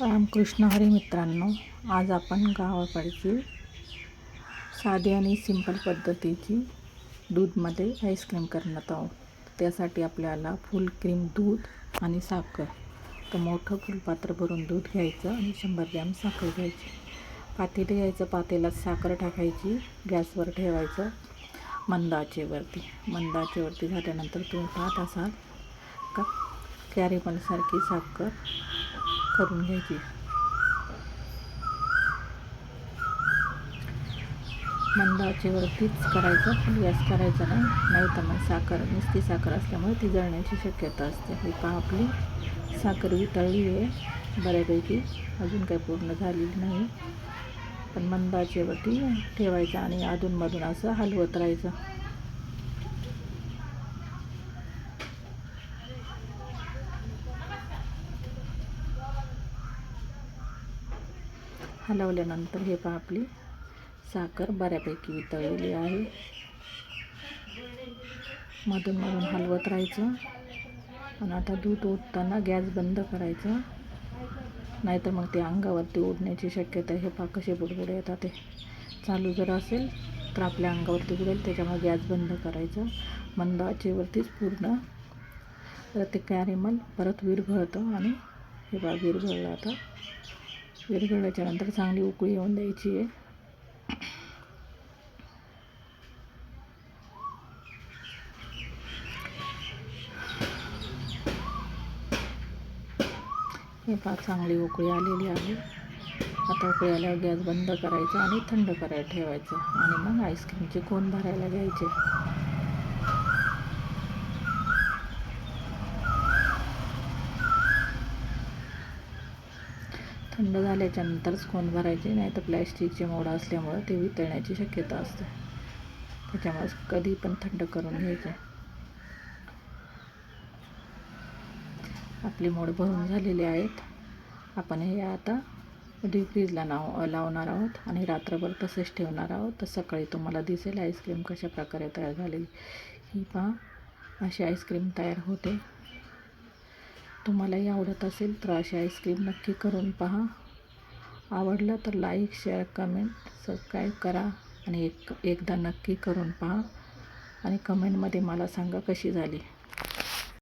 रामकृष्ण हरी मित्रांनो, आज आपण गावाकडची साधी आणि सिंपल पद्धतीची दूधमध्ये आईस्क्रीम करण्यात आहोत. त्यासाठी आपल्याला फुल क्रीम दूध आणि साखर, तर मोठं फुलपात्र भरून दूध घ्यायचं आणि 100 ग्रॅम साखर घ्यायची. पातेलं घ्यायचं, पातेल्यात साखर टाकायची, गॅसवर ठेवायचं मंद आचेवरती झाल्यानंतर तुम्ही पाहत असाल का कॅरेमलसारखी साखर करून घ्यायची. मंद आचेवरतीच करायचं, फुल गॅस करायचा नाही तर मग नुसती साखर असल्यामुळे ती जळण्याची शक्यता असते. ही पहा आपली साखर वितळली आहे बऱ्यापैकी, अजून काही पूर्ण झालेली नाही, पण मंद आचेवरती ठेवायचं आणि अधूनमधून असं हलवत राहायचं. हलवल्यानंतर हे पहा आपली साखर बऱ्यापैकी वितळलेली आहे. मधून हलवत राहायचं आणि आता दूध ओतताना गॅस बंद करायचा, नाहीतर मग ते अंगावरती उडण्याची शक्यता आहे. हे पहा कसे बुडबुडे येतात. ते चालू जर असेल तर आपल्या अंगावरती उडेल, त्याच्यामुळे गॅस बंद करायचं. मंद आचेवरतीच पूर्ण तर ते कॅरेमल परत विरघळतं आणि हे पहा विरघळलं. आता विरघळल्याच्या नंतर चांगली उकळी येऊन द्यायची आहे. हे पहा चांगली उकळी आलेली आहे. आता उकळी आल्यावर गॅस बंद करायचा आणि थंड करायला ठेवायचं आणि मग आईस्क्रीमचे कोन भरायला घ्यायचे. थंड झाल्याच्या नंतरच कोन भरायचे, नाही तर प्लॅस्टिकचे मोड असल्यामुळं ते वितळण्याची शक्यता असते. त्याच्यामुळे कधी पण थंड करून घ्यायचे. आपले मोड भरून झालेले आहेत. आपण हे आता डीप फ्रीजला लावणार आहोत आणि रात्रभर तसेच ठेवणार आहोत. तर सकाळी तुम्हाला दिसेल आईस्क्रीम कशा प्रकारे तयार झालेली. ही पहा अशी आईस्क्रीम तयार होते. तुम्हालाही आवडत असेल तर अशी आईस्क्रीम नक्की करून पहा. आवडलं तर लाईक, शेअर, कमेंट, सबस्क्राईब करा आणि एकदा नक्की करून पहा आणि कमेंटमध्ये मला सांगा कशी झाली.